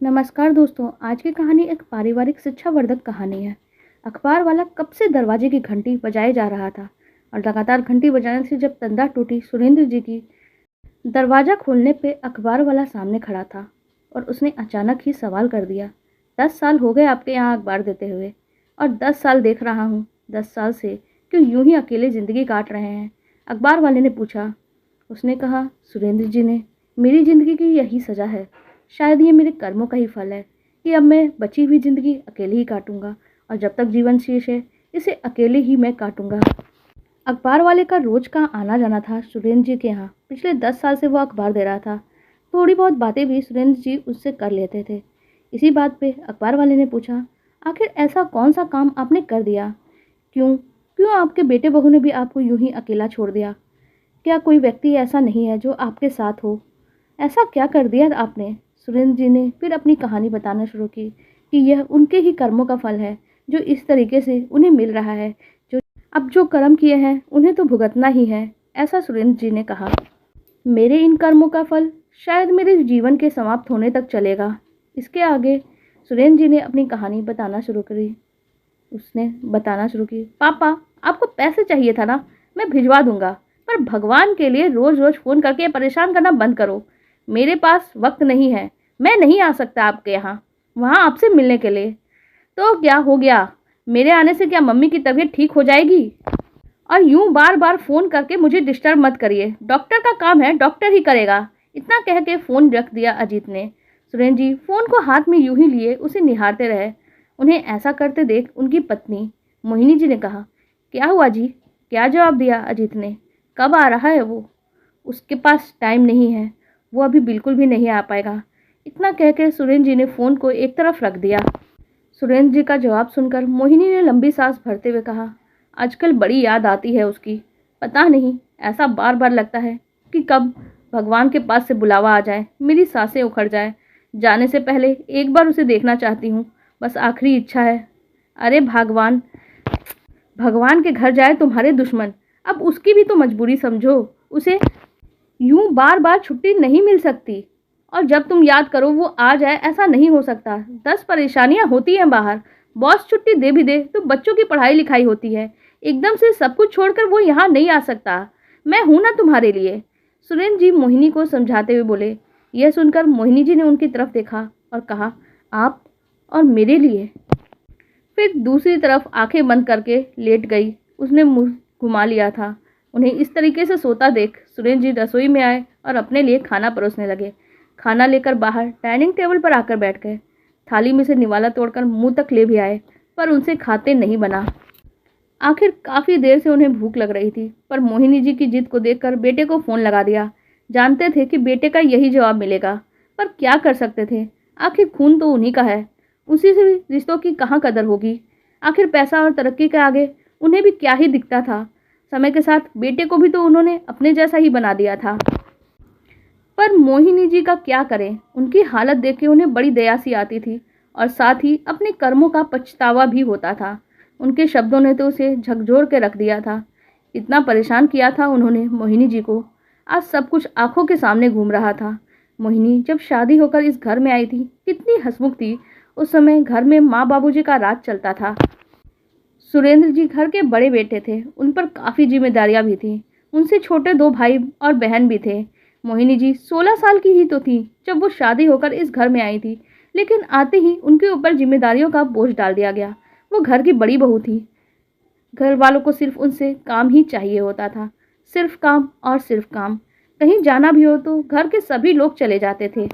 नमस्कार दोस्तों। आज की कहानी एक पारिवारिक शिक्षावर्धक कहानी है। अखबार वाला कब से दरवाजे की घंटी बजाए जा रहा था और लगातार घंटी बजाने से जब तंदा टूटी सुरेंद्र जी की, दरवाज़ा खोलने पे अखबार वाला सामने खड़ा था और उसने अचानक ही सवाल कर दिया, 10 साल हो गए आपके यहाँ अखबार देते हुए और 10 साल देख रहा हूँ, 10 साल से क्यों यूं ही अकेले ज़िंदगी काट रहे हैं? अखबार वाले ने पूछा। उसने कहा, सुरेंद्र जी ने, मेरी ज़िंदगी की यही सज़ा है। शायद ये मेरे कर्मों का ही फल है कि अब मैं बची हुई ज़िंदगी अकेले ही काटूंगा और जब तक जीवन शेष है इसे अकेले ही मैं काटूंगा। अखबार वाले का रोज का आना जाना था सुरेंद्र जी के यहाँ। पिछले 10 साल से वो अखबार दे रहा था। थोड़ी बहुत बातें भी सुरेंद्र जी उससे कर लेते थे। इसी बात पे अखबार वाले ने पूछा, आखिर ऐसा कौन सा काम आपने कर दिया? क्यों क्यों आपके बेटे बहू ने भी आपको यूं ही अकेला छोड़ दिया? क्या कोई व्यक्ति ऐसा नहीं है जो आपके साथ हो? ऐसा क्या कर दिया आपने? सुरेंद्र जी ने फिर अपनी कहानी बताना शुरू की कि यह उनके ही कर्मों का फल है जो इस तरीके से उन्हें मिल रहा है। जो कर्म किए हैं उन्हें तो भुगतना ही है, ऐसा सुरेंद्र जी ने कहा। मेरे इन कर्मों का फल शायद मेरे जीवन के समाप्त होने तक चलेगा। इसके आगे सुरेंद्र जी ने अपनी कहानी बताना शुरू करी। उसने बताना शुरू की, पापा आपको पैसे चाहिए था ना, मैं भिजवा दूंगा, पर भगवान के लिए रोज रोज फ़ोन करके परेशान करना बंद करो। मेरे पास वक्त नहीं है, मैं नहीं आ सकता आपके यहाँ वहाँ आपसे मिलने के लिए। तो क्या हो गया? मेरे आने से क्या मम्मी की तबीयत ठीक हो जाएगी? और यूं बार बार फ़ोन करके मुझे डिस्टर्ब मत करिए, डॉक्टर का काम है, डॉक्टर ही करेगा। इतना कह के फ़ोन रख दिया अजीत ने। सुरेंद्र जी फ़ोन को हाथ में यूं ही लिए उसे निहारते रहे। उन्हें ऐसा करते देख उनकी पत्नी मोहिनी जी ने कहा, क्या हुआ जी? क्या जवाब दिया अजीत ने? कब आ रहा है वो? उसके पास टाइम नहीं है, वो अभी बिल्कुल भी नहीं आ पाएगा। इतना कह के सुरेंद्र जी ने फ़ोन को एक तरफ रख दिया। सुरेंद्र जी का जवाब सुनकर मोहिनी ने लंबी सांस भरते हुए कहा, आजकल बड़ी याद आती है उसकी। पता नहीं, ऐसा बार बार लगता है कि कब भगवान के पास से बुलावा आ जाए, मेरी सांसें उखड़ जाए। जाने से पहले एक बार उसे देखना चाहती हूँ, बस आखिरी इच्छा है। अरे भगवान, भगवान के घर जाए तुम्हारे दुश्मन, अब उसकी भी तो मजबूरी समझो। उसे यूं बार बार छुट्टी नहीं मिल सकती और जब तुम याद करो वो आ जाए, ऐसा नहीं हो सकता। 10 परेशानियां होती हैं बाहर, बॉस छुट्टी दे भी दे तो बच्चों की पढ़ाई लिखाई होती है। एकदम से सब कुछ छोड़कर वो यहाँ नहीं आ सकता। मैं हूं ना तुम्हारे लिए। सुरेंद्र जी मोहिनी को समझाते हुए बोले। यह सुनकर मोहिनी जी ने उनकी तरफ देखा और कहा, आप और मेरे लिए? फिर दूसरी तरफ आंखें बंद करके लेट गई। उसने मुंह घुमा लिया था। उन्हें इस तरीके से सोता देख सुरेंद्र जी रसोई में आए और अपने लिए खाना परोसने लगे। खाना लेकर बाहर डाइनिंग टेबल पर आकर बैठ गए। थाली में से निवाला तोड़कर मुंह तक ले भी आए, पर उनसे खाते नहीं बना। आखिर काफ़ी देर से उन्हें भूख लग रही थी, पर मोहिनी जी की जिद को देखकर बेटे को फ़ोन लगा दिया। जानते थे कि बेटे का यही जवाब मिलेगा, पर क्या कर सकते थे? आखिर खून तो उन्हीं का है, उसी से रिश्तों की कहाँ कदर होगी? आखिर पैसा और तरक्की के आगे उन्हें भी क्या ही दिखता था? समय के साथ बेटे को भी तो उन्होंने अपने जैसा ही बना दिया था। पर मोहिनी जी का क्या करें? उनकी हालत देख के उन्हें बड़ी दया सी आती थी और साथ ही अपने कर्मों का पछतावा भी होता था। उनके शब्दों ने तो उसे झकझोर के रख दिया था। इतना परेशान किया था उन्होंने मोहिनी जी को। आज सब कुछ आंखों के सामने घूम रहा था। मोहिनी जब शादी होकर इस घर में आई थी कितनी हंसमुख थी। उस समय घर में माँ बाबूजी का राज चलता था। सुरेंद्र जी घर के बड़े बेटे थे, उन पर काफ़ी जिम्मेदारियां भी थीं। उनसे छोटे 2 भाई और बहन भी थे। मोहिनी जी 16 साल की ही तो थी जब वो शादी होकर इस घर में आई थी, लेकिन आते ही उनके ऊपर जिम्मेदारियों का बोझ डाल दिया गया। वो घर की बड़ी बहू थी। घर वालों को सिर्फ उनसे काम ही चाहिए होता था, सिर्फ काम और सिर्फ काम। कहीं जाना भी हो तो घर के सभी लोग चले जाते थे,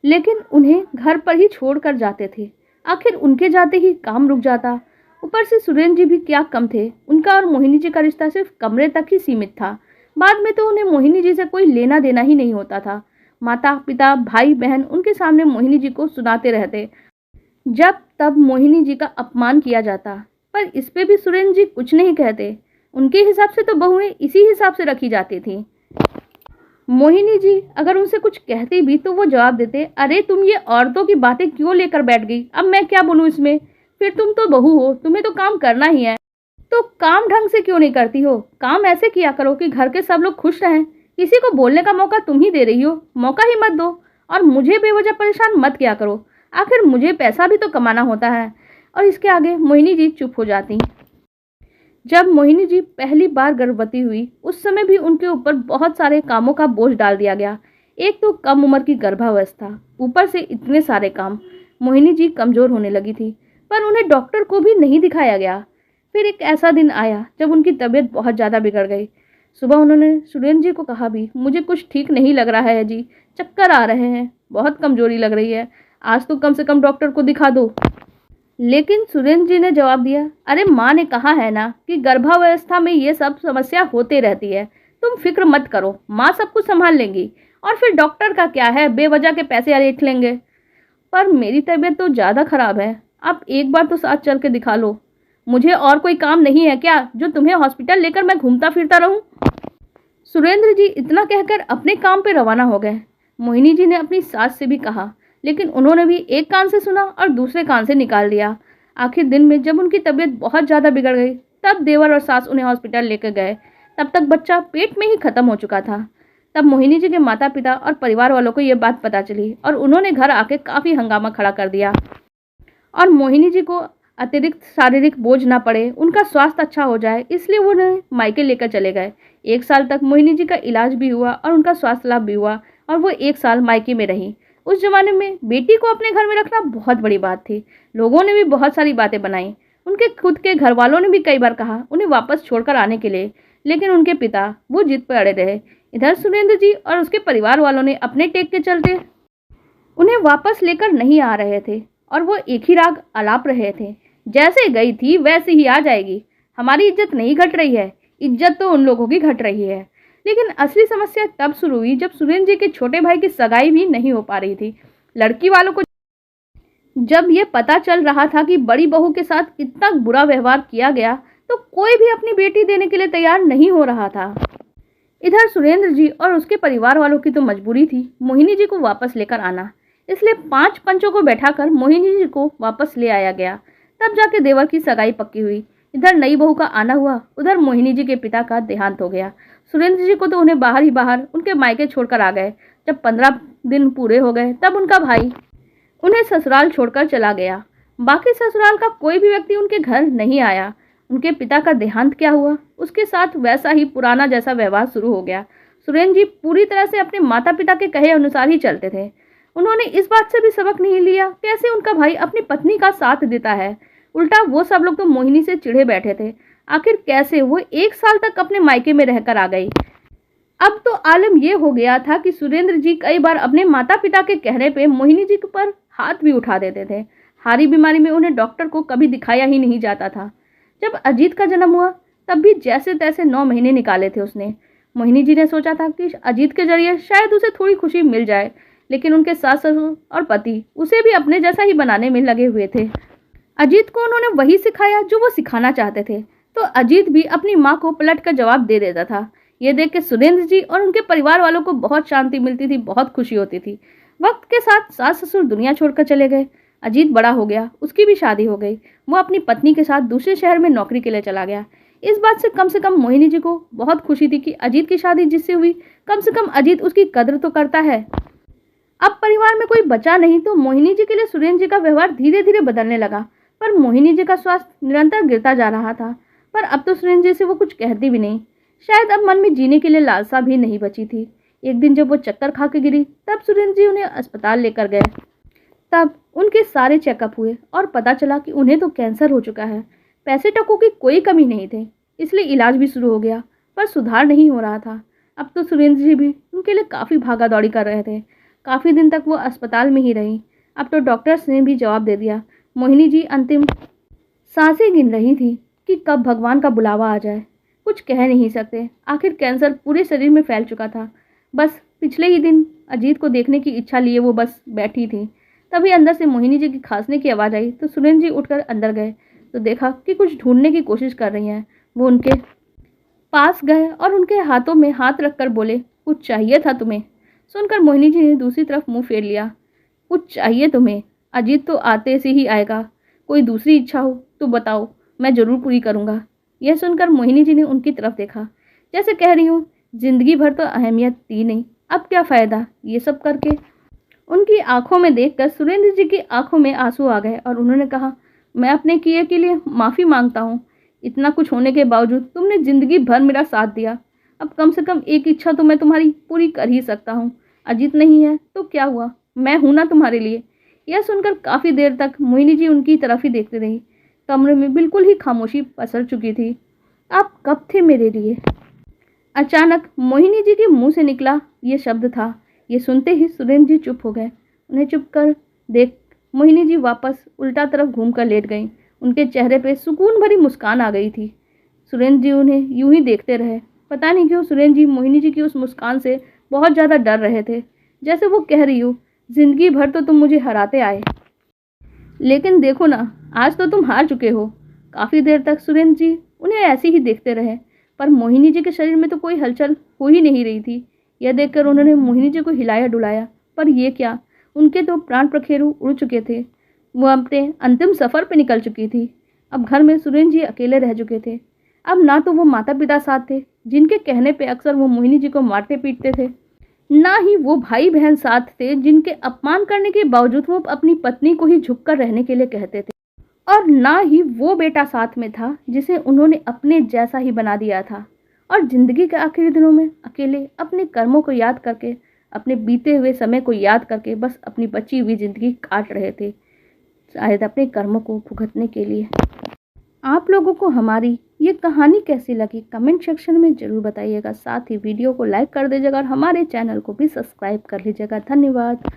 लेकिन उन्हें घर पर ही छोड़ कर जाते थे। आखिर उनके जाते ही काम रुक जाता। ऊपर से सुरेंद्र जी भी क्या कम थे। उनका और मोहिनी जी का रिश्ता सिर्फ कमरे तक ही सीमित था। बाद में तो उन्हें मोहिनी जी से कोई लेना देना ही नहीं होता था। माता पिता भाई बहन उनके सामने मोहिनी जी को सुनाते रहते, जब तब मोहिनी जी का अपमान किया जाता, पर इस पे भी सुरेंद्र जी कुछ नहीं कहते। उनके हिसाब से तो बहुएं इसी हिसाब से रखी जाती थी। मोहिनी जी अगर उनसे कुछ कहती भी तो वो जवाब देते, अरे तुम ये औरतों की बातें क्यों लेकर बैठ गई, अब मैं क्या बोलूँ इसमें? फिर तुम तो बहू हो, तुम्हें तो काम करना ही है, तो काम ढंग से क्यों नहीं करती हो? काम ऐसे किया करो कि घर के सब लोग खुश रहें। किसी को बोलने का मौका तुम ही दे रही हो, मौका ही मत दो। और मुझे बेवजह परेशान मत किया करो, आखिर मुझे पैसा भी तो कमाना होता है। और इसके आगे मोहिनी जी चुप हो जाती। जब मोहिनी जी पहली बार गर्भवती हुई उस समय भी उनके ऊपर बहुत सारे कामों का बोझ डाल दिया गया। एक तो कम उम्र की गर्भावस्था, ऊपर से इतने सारे काम। मोहिनी जी कमजोर होने लगी थी, पर उन्हें डॉक्टर को भी नहीं दिखाया गया। फिर एक ऐसा दिन आया जब उनकी तबीयत बहुत ज़्यादा बिगड़ गई। सुबह उन्होंने सुरेंद्र जी को कहा भी, मुझे कुछ ठीक नहीं लग रहा है जी, चक्कर आ रहे हैं, बहुत कमजोरी लग रही है, आज तो कम से कम डॉक्टर को दिखा दो। लेकिन सुरेंद्र जी ने जवाब दिया, अरे माँ ने कहा है ना कि गर्भावस्था में ये सब समस्या होते रहती है, तुम फिक्र मत करो, माँ सब कुछ संभाल लेंगी, और फिर डॉक्टर का क्या है, बेवजह के पैसे अरेठ लेंगे। पर मेरी तबीयत तो ज़्यादा खराब है, आप एक बार तो साथ चल के दिखा लो। मुझे और कोई काम नहीं है क्या जो तुम्हें हॉस्पिटल लेकर मैं घूमता फिरता रहूं? सुरेंद्र जी इतना कहकर अपने काम पे रवाना हो गए। मोहिनी जी ने अपनी सास से भी कहा, लेकिन उन्होंने भी एक कान से सुना और दूसरे कान से निकाल दिया। आखिर दिन में जब उनकी तबीयत बहुत ज़्यादा बिगड़ गई, तब देवर और सास उन्हें हॉस्पिटल लेकर गए। तब तक बच्चा पेट में ही खत्म हो चुका था। तब मोहिनी जी के माता पिता और परिवार वालों को ये बात पता चली और उन्होंने घर आके काफ़ी हंगामा खड़ा कर दिया। और मोहिनी जी को अतिरिक्त शारीरिक बोझ ना पड़े, उनका स्वास्थ्य अच्छा हो जाए, इसलिए वो उन्हें मायके लेकर चले गए। 1 साल तक मोहिनी जी का इलाज भी हुआ और उनका स्वास्थ्य लाभ भी हुआ, और वो 1 साल मायके में रही। उस जमाने में बेटी को अपने घर में रखना बहुत बड़ी बात थी। लोगों ने भी बहुत सारी बातें बनाई। उनके खुद के घर वालों ने भी कई बार कहा उन्हें वापस छोड़कर आने के लिए, लेकिन उनके पिता वो जिद पर अड़े रहे। इधर सुरेंद्र जी और उसके परिवार वालों ने अपने टेक के चलते उन्हें वापस लेकर नहीं आ रहे थे, और वो एक ही राग आलाप रहे थे, जैसे गई थी वैसे ही आ जाएगी, हमारी इज्जत नहीं घट रही है, इज्जत तो उन लोगों की घट रही है। लेकिन असली समस्या तब शुरू हुई जब सुरेंद्र जी के छोटे भाई की सगाई भी नहीं हो पा रही थी। लड़की वालों को जब ये पता चल रहा था कि बड़ी बहू के साथ कितना बुरा व्यवहार किया गया, तो कोई भी अपनी बेटी देने के लिए तैयार नहीं हो रहा था। इधर सुरेंद्र जी और उसके परिवार वालों की तो मजबूरी थी मोहिनी जी को वापस लेकर आना, इसलिए 5 पंचों को बैठाकर मोहिनी जी को वापस ले आया गया। तब जाके देवर की सगाई पक्की हुई। इधर नई बहू का आना हुआ, उधर मोहिनी जी के पिता का देहांत हो गया। सुरेंद्र जी को तो उन्हें बाहर ही बाहर उनके मायके छोड़कर आ गए। जब 15 दिन पूरे हो गए, तब उनका भाई उन्हें ससुराल छोड़कर चला गया। बाकी ससुराल का कोई भी व्यक्ति उनके घर नहीं आया। उनके पिता का देहांत क्या हुआ, उसके साथ वैसा ही पुराना जैसा व्यवहार शुरू हो गया। सुरेंद्र जी पूरी तरह से अपने माता पिता के कहे अनुसार ही चलते थे। उन्होंने इस बात से भी सबक नहीं लिया कैसे उनका भाई अपनी पत्नी का साथ देता है। उल्टा वो सब लोग तो मोहिनी से चिढ़े बैठे थे। आखिर कैसे वो 1 साल तक अपने मायके में रहकर आ गई। अब तो आलम यह हो गया था कि सुरेंद्र जी कई बार अपने माता पिता के कहने पे मोहिनी जी पर हाथ भी उठा देते थे। हारी बीमारी में उन्हें डॉक्टर को कभी दिखाया ही नहीं जाता था। जब अजीत का जन्म हुआ, तब भी जैसे तैसे 9 महीने निकाले थे उसने। मोहिनी जी ने सोचा था कि अजीत के जरिए शायद उसे थोड़ी खुशी मिल जाए, लेकिन उनके सास ससुर और पति उसे भी अपने जैसा ही बनाने में लगे हुए थे। अजीत को उन्होंने वही सिखाया जो वो सिखाना चाहते थे, तो अजीत भी अपनी माँ को पलट कर जवाब दे देता था। ये देख के सुरेंद्र जी और उनके परिवार वालों को बहुत शांति मिलती थी, बहुत खुशी होती थी। वक्त के साथ सास ससुर दुनिया छोड़कर चले गए। अजीत बड़ा हो गया, उसकी भी शादी हो गई। वो अपनी पत्नी के साथ दूसरे शहर में नौकरी के लिए चला गया। इस बात से कम मोहिनी जी को बहुत खुशी थी कि अजीत की शादी जिससे हुई, कम से कम अजीत उसकी कद्र तो करता है। अब परिवार में कोई बचा नहीं, तो मोहिनी जी के लिए सुरेंद्र जी का व्यवहार धीरे धीरे बदलने लगा। पर मोहिनी जी का स्वास्थ्य निरंतर गिरता जा रहा था। पर अब तो सुरेंद्र जी से वो कुछ कहती भी नहीं। शायद अब मन में जीने के लिए लालसा भी नहीं बची थी। एक दिन जब वो चक्कर खा के गिरी, तब सुरेंद्र जी उन्हें अस्पताल लेकर गए। तब उनके सारे चेकअप हुए और पता चला कि उन्हें तो कैंसर हो चुका है। पैसे टकों की कोई कमी नहीं थी, इसलिए इलाज भी शुरू हो गया, पर सुधार नहीं हो रहा था। अब तो सुरेंद्र जी भी उनके लिए काफ़ी भागा दौड़ी कर रहे थे। काफ़ी दिन तक वो अस्पताल में ही रही। अब तो डॉक्टर्स ने भी जवाब दे दिया। मोहिनी जी अंतिम सांसें गिन रही थी कि कब भगवान का बुलावा आ जाए। कुछ कह नहीं सकते, आखिर कैंसर पूरे शरीर में फैल चुका था। बस पिछले ही दिन अजीत को देखने की इच्छा लिए वो बस बैठी थी। तभी अंदर से मोहिनी जी की खांसने की आवाज़ आई, तो सुरेंद्र जी उठकर अंदर गए तो देखा कि कुछ ढूंढने की कोशिश कर रही हैं। वो उनके पास गए और उनके हाथों में हाथ रखकर बोले, कुछ चाहिए था तुम्हें? सुनकर मोहिनी जी ने दूसरी तरफ मुंह फेर लिया। कुछ चाहिए तुम्हें? अजीत तो आते से ही आएगा। कोई दूसरी इच्छा हो तो बताओ, मैं ज़रूर पूरी करूँगा। यह सुनकर मोहिनी जी ने उनकी तरफ देखा, जैसे कह रही हूँ जिंदगी भर तो अहमियत दी नहीं, अब क्या फ़ायदा ये सब करके। उनकी आंखों में देखकर सुरेंद्र जी की आंखों में आंसू आ गए और उन्होंने कहा, मैं अपने किए के लिए माफ़ी मांगता हूँ। इतना कुछ होने के बावजूद तुमने ज़िंदगी भर मेरा साथ दिया। अब कम से कम एक इच्छा तो मैं तुम्हारी पूरी कर ही सकता हूँ। अजीत नहीं है तो क्या हुआ, मैं हूं ना तुम्हारे लिए। यह सुनकर काफ़ी देर तक मोहिनी जी उनकी तरफ ही देखती रही। कमरे में बिल्कुल ही खामोशी पसर चुकी थी। आप कब थे मेरे लिए? अचानक मोहिनी जी के मुंह से निकला ये शब्द था। ये सुनते ही सुरेंद्र जी चुप हो गए। उन्हें चुप कर देख मोहिनी जी वापस उल्टा तरफ घूमकर लेट गईं। उनके चेहरे पे सुकून भरी मुस्कान आ गई थी। सुरेंद्र जी उन्हें यूं ही देखते रहे। पता नहीं क्यों सुरेंद्र जी मोहिनी जी की उस मुस्कान से बहुत ज़्यादा डर रहे थे, जैसे वो कह रही हो, जिंदगी भर तो तुम मुझे हराते आए, लेकिन देखो ना, आज तो तुम हार चुके हो। काफ़ी देर तक सुरेंद्र जी उन्हें ऐसे ही देखते रहे, पर मोहिनी जी के शरीर में तो कोई हलचल हो ही नहीं रही थी। यह देखकर उन्होंने मोहिनी जी को हिलाया डुलाया, पर ये क्या, उनके तो प्राण पखेरु उड़ चुके थे। वो अपने अंतिम सफ़र पर निकल चुकी थी। अब घर में सुरेंद्र जी अकेले रह चुके थे। अब ना तो वो माता पिता साथ थे, जिनके कहने पे अक्सर वो मोहिनी जी को मारते पीटते थे, ना ही वो भाई बहन साथ थे, जिनके अपमान करने के बावजूद वो अपनी पत्नी को ही झुककर रहने के लिए कहते थे, और ना ही वो बेटा साथ में था जिसे उन्होंने अपने जैसा ही बना दिया था। और जिंदगी के आखिरी दिनों में अकेले अपने कर्मों को याद करके, अपने बीते हुए समय को याद करके बस अपनी बची हुई जिंदगी काट रहे थे, शायद अपने कर्मों को भुगतने के लिए। आप लोगों को हमारी ये कहानी कैसी लगी कमेंट सेक्शन में ज़रूर बताइएगा। साथ ही वीडियो को लाइक कर दीजिएगा और हमारे चैनल को भी सब्सक्राइब कर लीजिएगा। धन्यवाद।